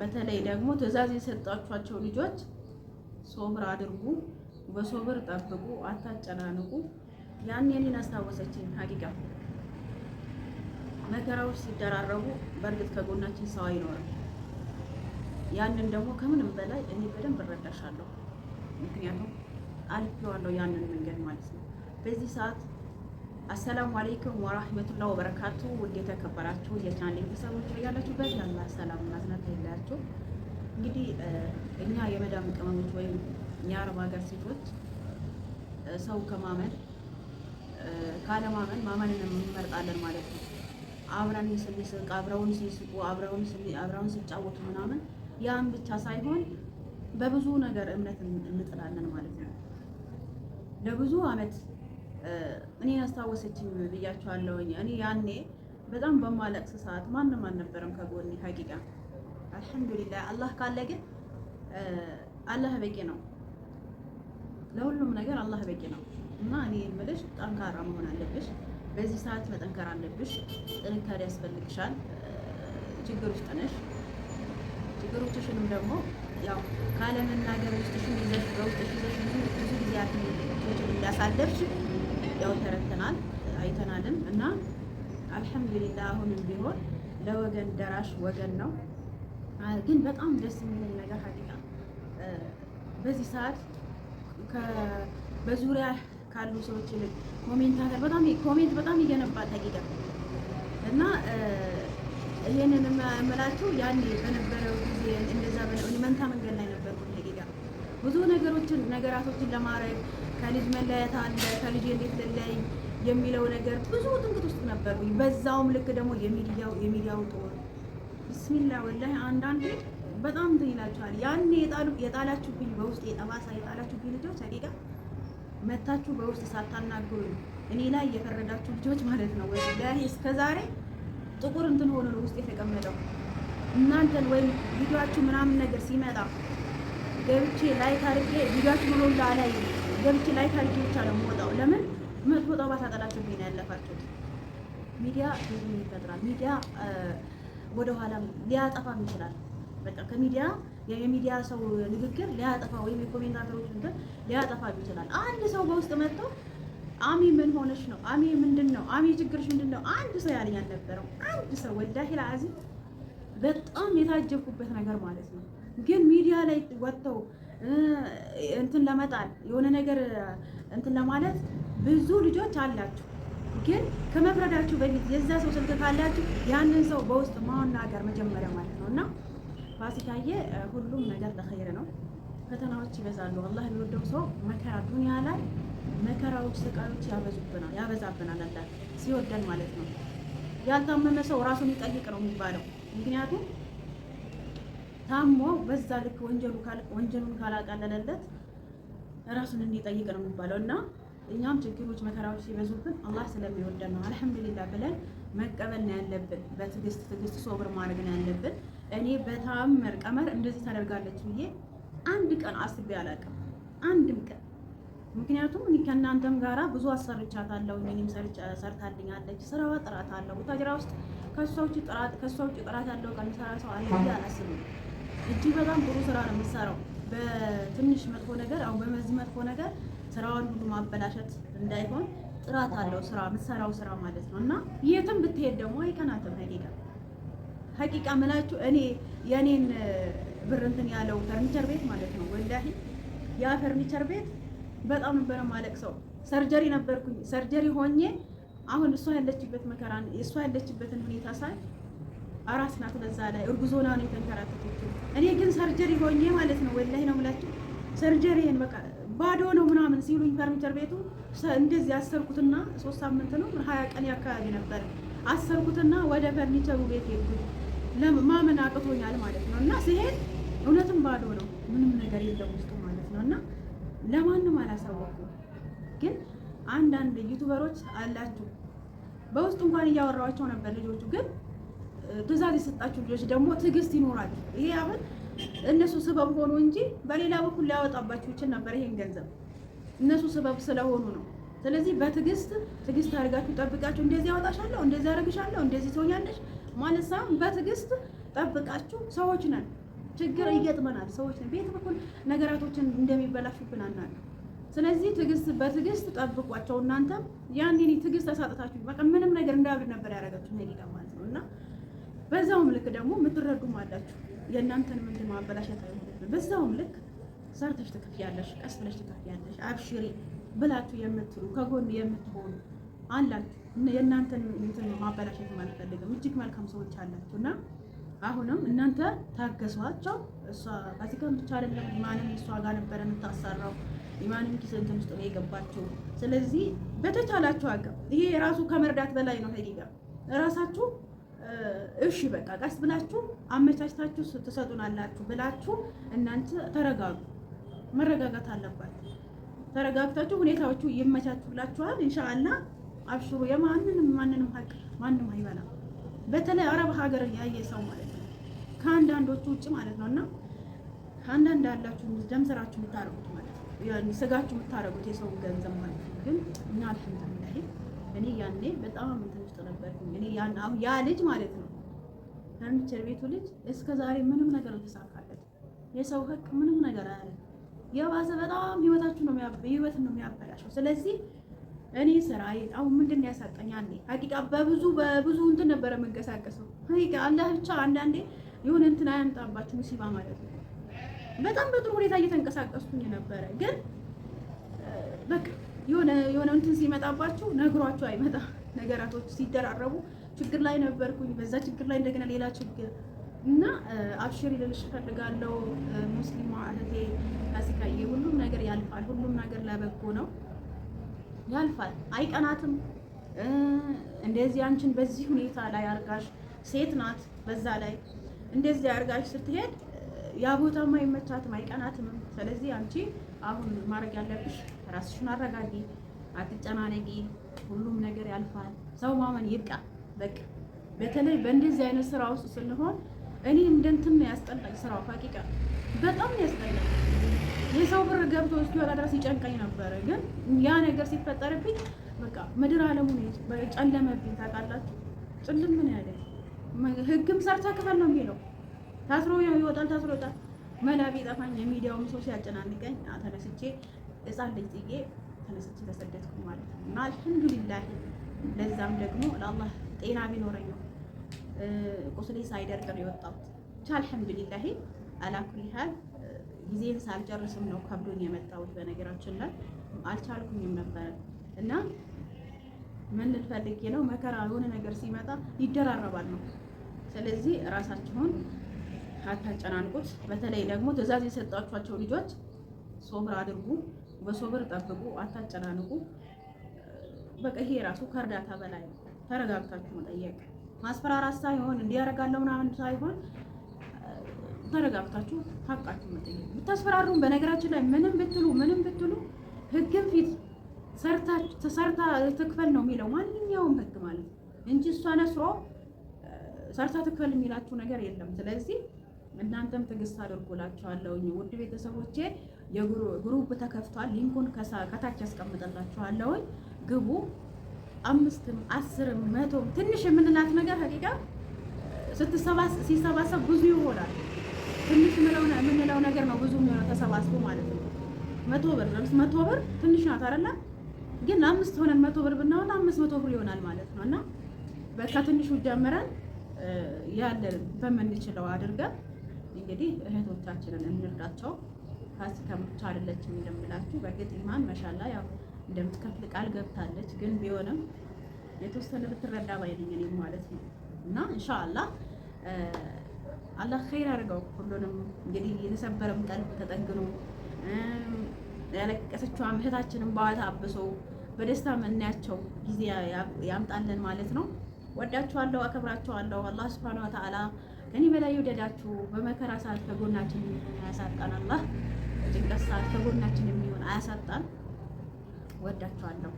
በተለይ ደግሞ ትዕዛዝ የሰጣችኋቸው ልጆች ሶብር አድርጉ፣ በሶብር ጠብቁ፣ አታጨናንቁ። ያን የኔን አስታወሰችኝ። ሀቂቃ መከራዎች ሲደራረቡ በእርግጥ ከጎናችን ሰው አይኖርም። ያንን ደግሞ ከምንም በላይ እኔ በደንብ እረዳሻለሁ። ምክንያቱም አልፌዋለሁ ያንን መንገድ ማለት ነው። በዚህ ሰዓት አሰላሙ አለይኩም ወራህመቱላሂ ወበረካቱ። ውድ የተከበራችሁ የቻናሌ ቤተሰቦች ያላችሁበት ያላህ ሰላም እና እዝነት ይለያችሁ። እንግዲህ እኛ የመዳም ቅመሞች ወይም የአረብ ሀገር ሴቶች ሰው ከማመን ካለማመን ማመንን እንመርጣለን ማለት ነው። አብረን ስንስቅ፣ አብረውን ሲስቁ፣ አብረውን ሲጫወቱ ምናምን ያን ብቻ ሳይሆን በብዙ ነገር እምነት እንጥላለን ማለት ነው። ለብዙ አመት እኔ ያስታወሰችኝ ብያቸዋለሁኝ። እኔ ያኔ በጣም በማለቅስ ሰዓት ማንም አልነበረም ከጎኔ። ሀቂቃ አልሐምዱሊላህ። አላህ ካለ ግን አላህ በቂ ነው፣ ለሁሉም ነገር አላህ በቂ ነው። እና እኔ የምልሽ ጠንካራ መሆን አለብሽ። በዚህ ሰዓት መጠንከር አለብሽ። ጥንካሬ ያስፈልግሻል። ችግር ውስጥ ነሽ። ችግሮችሽንም ደግሞ ያው ካለመናገር ውስጥሽን ይዘሽ በውስጥሽ ይዘሽ ብዙ ጊዜያትን እንዳሳለፍሽ ያው ተረተናል አይተናልም። እና አልሐምዱሊላህ አሁንም ቢሆን ለወገን ደራሽ ወገን ነው። ግን በጣም ደስ የሚል ነገር ሀቂቃ በዚህ ሰዓት በዙሪያ ካሉ ሰዎች ይልቅ ኮሜንት በጣም ይገነባል ሀቂቃ። እና ይሄንን የምላችሁ ያኔ በነበረው ጊዜ እንደዛ መንታ መንገድ ላይ ነበርኩ ሀቂቃ። ብዙ ነገራቶችን ለማድረግ ከልጅ መለያየት አለ፣ ከልጅ እንዴት ልለይ የሚለው ነገር ብዙ ጥንቅት ውስጥ ነበርኩኝ። በዛውም ልክ ደግሞ የሚዲያው ጦር ቢስሚላ ወላሂ አንዳንዴ በጣም እንትን ይላችኋል። ያኔ የጣላችሁብኝ በውስጥ የጠባሳ የጣላችሁብኝ ልጆች ሀቂቃ መታችሁ በውስጥ ሳታናግሩ እኔ ላይ የፈረዳችሁ ልጆች ማለት ነው። ወላሂ እስከዛሬ ጥቁር እንትን ሆኖ ነው ውስጥ የተቀመጠው። እናንተን ወይም ቪዲዮአችሁ ምናምን ነገር ሲመጣ ገብቼ ላይክ አድርጌ ቪዲዮአችሁ ብሎላ ላይ ገብቼ ላይክ አድርጌ ብቻ ነው የምወጣው። ለምን መጥፎ ጠባሳ ጣላችሁብኝ ነው ያለፋችሁት። ሚዲያ ብዙ ይፈጥራል። ሚዲያ ወደኋላ ሊያጠፋም ይችላል። በቃ ከሚዲያ የሚዲያ ሰው ንግግር ሊያጠፋ ወይም የኮሜንታተሮች ንግግር ሊያጠፋ ይችላል። አንድ ሰው በውስጥ መጥቶ አሚ ምን ሆነሽ ነው? አሚ ምንድነው? አሚ ችግርሽ ምንድነው? አንድ ሰው ያለኝ አልነበረም። አንድ ሰው ወላሂ ለአዚም በጣም የታጀብኩበት ነገር ማለት ነው። ግን ሚዲያ ላይ ወጥተው እንትን ለመጣል የሆነ ነገር እንትን ለማለት ብዙ ልጆች አላችሁ። ግን ከመፍረዳችሁ በፊት የዛ ሰው ስልክ ካላችሁ ያንን ሰው በውስጥ ማናገር መጀመሪያ ማለት ነው። እና ፋሲካዬ ሁሉም ነገር ለኸይር ነው። ፈተናዎች ይበዛሉ። አላህ የሚወደው ሰው መከራ ዱንያ ላይ መከራዎች፣ ስቃዮች ያበዛብናል አላህ ሲወደን ማለት ነው። ያልታመመ ሰው ራሱን ይጠይቅ ነው የሚባለው። ምክንያቱም ታሞ በዛ ልክ ወንጀሉን ካላቀለለለት ራሱን እንዲጠይቅ ነው የሚባለው። እና እኛም ችግሮች፣ መከራዎች ሲበዙብን አላህ ስለሚወደን ነው አልሐምዱሊላህ ብለን መቀበል ነው ያለብን። በትዕግስት ሶብር ማድረግ ነው ያለብን። እኔ በተአምር ቀመር እንደዚህ ታደርጋለች ብዬ አንድ ቀን አስቤ አላውቅም፣ አንድም ቀን። ምክንያቱም እኔ ከእናንተም ጋራ ብዙ አሰርቻታለሁ። እኔም ሰርታልኛለች። ስራዋ ጥራት አለው። ታጅራ ውስጥ ከሷ ውጭ ጥራት ያለው ቀን ሰራ ሰው አለ ብዬ አላስብም። እጅግ በጣም ጥሩ ስራ ነው የምትሰራው። በትንሽ መጥፎ ነገር አሁን በመዚህ መጥፎ ነገር ስራዋን ሁሉ ማበላሸት እንዳይሆን ጥራት አለው ስራ የምትሰራው ስራ ማለት ነው። እና የትም ብትሄድ ደግሞ አይቀናትም። ሀቂቃ ምላችሁ እኔ የኔን ብር እንትን ያለው ፈርኒቸር ቤት ማለት ነው። ወላሂ ያ ፈርኒቸር ቤት በጣም ነበረ ማለቅሰው። ሰርጀሪ ነበርኩኝ። ሰርጀሪ ሆኜ አሁን እሷ ያለችበት መከራን እሷ ያለችበትን ሁኔታ ሳይ አራስ ናት። በዛ ላይ እርጉዞና ነው የተንከራተተችው። እኔ ግን ሰርጀሪ ሆኜ ማለት ነው ወላሂ ነው የምላችሁ ሰርጀሪን በቃ ባዶ ነው ምናምን ሲሉኝ ፈርኒቸር ቤቱ እንደዚህ አሰርኩትና 3 ሳምንት ነው 20 ቀን ያካባቢ ነበር አሰርኩትና ወደ ፈርኒቸሩ ቤት ሄድኩኝ። ለማመን አቅቶኛል ማለት ነው። እና ሲሄድ እውነትም ባዶ ነው፣ ምንም ነገር የለም ውስጡ ማለት ነው። እና ለማንም አላሳወኩም። ግን አንዳንድ ዩቲዩበሮች አላችሁ በውስጥ እንኳን እያወራኋቸው ነበር ልጆቹ። ግን ትዕዛዝ የሰጣችሁ ልጆች ደግሞ ትዕግስት ይኖራችሁ። ይሄ አሁን እነሱ ስበብ ሆኖ እንጂ በሌላ በኩል ሊያወጣባችሁ ይችል ነበር ይሄን ገንዘብ። እነሱ ስበብ ስለሆኑ ነው። ስለዚህ በትዕግስት አድርጋችሁ ጠብቃችሁ እንደዚህ ያወጣሻለሁ፣ እንደዚህ አደርግሻለሁ፣ እንደዚህ ትሆኛለሽ ማለት ሳይሆን በትዕግስት ጠብቃችሁ ሰዎች ነን ችግር ይገጥመናል ሰዎች ነው ቤት በኩል ነገራቶችን እንደሚበላሹብን አናውቅም። ስለዚህ በትዕግስት ጠብቋቸው። እናንተም ያኔ ትዕግስት ተሳጥታችሁ በቃ ምንም ነገር እንዳብድ ነበር ያደረጋችሁ ሄቂቃ ማለት ነው። እና በዛውም ልክ ደግሞ የምትረዱም አላችሁ የእናንተን ምንድን ማበላሸት አይሆንም። በዛውም ልክ ሰርተሽ ትከፍያለሽ፣ ቀስ ብለሽ ትከፍያለሽ፣ አብሽሪ ብላችሁ የምትሉ ከጎን የምትሆኑ አላችሁ። የእናንተን እንትን ማበላሸት አልፈልግም። እጅግ መልካም ሰዎች አላችሁ እና አሁንም እናንተ ታገሷቸው። እሷ ፋሲካም ብቻ አይደለም ኢማንም እሷ ጋር ነበረ የምታሰራው። ኢማንም ኪስ እንትን ውስጥ ነው የገባችው። ስለዚህ በተቻላችሁ አቅም ይሄ ራሱ ከመርዳት በላይ ነው። ሀቂቃ ራሳችሁ እሺ በቃ ቀስ ብላችሁ አመቻችታችሁ ትሰጡናላችሁ ብላችሁ እናንተ ተረጋጉ። መረጋጋት አለባችሁ። ተረጋግታችሁ ሁኔታዎቹ ይመቻቹላችኋል ኢንሻአላህ። አብሽሩ። ማንንም ሀቅ ማንም አይበላም። በተለይ አረብ ሀገር ያየ ሰው ማለት ነው ከአንዳንዶቹ ውጭ ማለት ነው። እና አንዳንድ ያላችሁ ደም ስራችሁ የምታረጉት ማለት ነው ያኔ ስጋችሁ የምታረጉት የሰው ገንዘብ ማለት ነው። ግን እኛ አልሐምዱሊላህ እኔ ያኔ በጣም እንትን ውስጥ ነበርኩኝ። እኔ ያ ልጅ ማለት ነው ፈርኒቸር ቤቱ ልጅ እስከ ዛሬ ምንም ነገር አልተሳካለት። የሰው ሀቅ ምንም ነገር አያለ የባሰ በጣም ህይወታችሁ ነው ነው የሚያበላሸው። ስለዚህ እኔ ስራዬ አሁን ምንድን ያሳቀኝ አለ ሀቂቃ በብዙ እንትን ነበረ መንቀሳቀሰው። ሀቂቃ አላህ ብቻ አንዳንዴ የሆነ እንትን አያምጣባችሁ ሙሲባ ማለት ነው። በጣም በጥሩ ሁኔታ እየተንቀሳቀስኩኝ ነበረ። ግን በቃ የሆነ እንትን ሲመጣባችሁ ነግሯችሁ አይመጣ ነገራቶች ሲደራረቡ ችግር ላይ ነበርኩኝ። በዛ ችግር ላይ እንደገና ሌላ ችግር እና አብሽሪ ልልሽ እፈልጋለሁ ሙስሊማ እህቴ ፋሲካዬ። ሁሉም ነገር ያልፋል። ሁሉም ነገር ለበጎ ነው ያልፋል። አይቀናትም። እንደዚህ አንቺን በዚህ ሁኔታ ላይ አርጋሽ ሴት ናት፣ በዛ ላይ እንደዚህ አርጋሽ ስትሄድ ያ ቦታም አይመቻትም፣ አይቀናትም። ስለዚህ አንቺ አሁን ማድረግ ያለብሽ ራስሽን አረጋጊ፣ አትጨናነቂ። ሁሉም ነገር ያልፋል። ሰው ማመን ይብቃ በቃ። በተለይ በእንደዚህ አይነት ስራ ውስጥ ስንሆን እኔ እንደንትን ያስጠላኝ ስራው ሀቂቃ በጣም ያስጠላኝ። የሰው ብር ገብቶ እስኪወጣ ድረስ ይጨንቀኝ ነበረ። ግን ያ ነገር ሲፈጠርብኝ በቃ ምድር ዓለሙን ጨለመብኝ። ታውቃላችሁ ጭልም ምን ያለ ህግም ሰርታ ክፈል ነው የሚለው። ታስሮ ይወጣል፣ ታስሮ ይወጣል። መላ ቢጠፋኝ የሚዲያውም ሰው ሲያጨናንቀኝ ተነስቼ ሕፃን ልጅ ጥዬ ተነስቼ ተሰደድኩ ማለት ነው። እና አልሐምዱሊላህ ለዛም ደግሞ ለአላህ ጤና ቢኖረኝ ነው ቁስሌ ሳይደርቅ ነው የወጣሁት። አልሐምዱሊላህ አላኩል ሀል ጊዜን ሳልጨርስም ነው ከብዶኝ የመጣሁት። በነገራችን ላይ አልቻልኩኝም ነበረ እና ምን ልፈልግ ነው መከራ የሆነ ነገር ሲመጣ ይደራረባል ነው። ስለዚህ ራሳችሁን አታጨናንቁት። በተለይ ደግሞ ትዕዛዝ የሰጣችኋቸው ልጆች ሶብር አድርጉ፣ በሶብር ጠብቁ፣ አታጨናንቁ። በቃ ይሄ ራሱ ከእርዳታ በላይ ነው። ተረጋግታችሁ መጠየቅ ማስፈራራት ሳይሆን እንዲያረጋለው ምናምን ሳይሆን ተረጋግታችሁ ሀቃችሁ መጠየቅ። ብታስፈራሩም በነገራችን ላይ ምንም ብትሉ ህግም ፊት ሰርታ ትክፈል ነው የሚለው ማንኛውም ህግ ማለት ነው እንጂ እሷ ነስሮ ሰርታ ትክፈል የሚላችሁ ነገር የለም። ስለዚህ እናንተም ትዕግስት አድርጎላችኋለሁ። ውድ ቤተሰቦቼ የግሩፕ ተከፍቷል። ሊንኩን ከታች ያስቀምጥላችኋለሁ። ግቡ። 5ም 10ም 100ም ትንሽ የምንላት ነገር ሀቂቃ ሲሰባሰብ ብዙ ይሆናል። ትንሽ የምንለው ነገር ነው ብዙ የሚሆነው ተሰባስቦ ማለት ነው። 100 ብር ትንሽ ናት አይደለ? ግን 5 ሆነን 100 ብር ብናወጣ 500 ብር ይሆናል ማለት ነው። እና ከትንሹ ጀምረን ያለን በምንችለው አድርገን እንግዲህ እህቶቻችንን እንርዳቸው። ፋሲካም ብቻ አይደለችም እንደምላችሁ። በእርግጥ ኢማን ማሻአላ ያው እንደምትከፍል ቃል ገብታለች። ግን ቢሆንም የተወሰነ ብትረዳ ባይነኝ እኔ ማለት ነው። እና ኢንሻአላህ አላህ ኸይር አድርገው ሁሉንም። እንግዲህ የተሰበረም ቀልብ ተጠግኖ ያለቀሰችው እህታችንን በዋታ አብሶ በደስታ የምናያቸው ጊዜ ያምጣልን ማለት ነው። ወዳችኋለሁ፣ አከብራችኋለሁ። አላህ ሱብሓነሁ ወተዓላ ከኔ በላይ ይወደዳችሁ። በመከራ ሰዓት ከጎናችን አያሳጣን። አላህ በጭንቀት ሰዓት ከጎናችን የሚሆን አያሳጣን። ወዳችኋለሁ።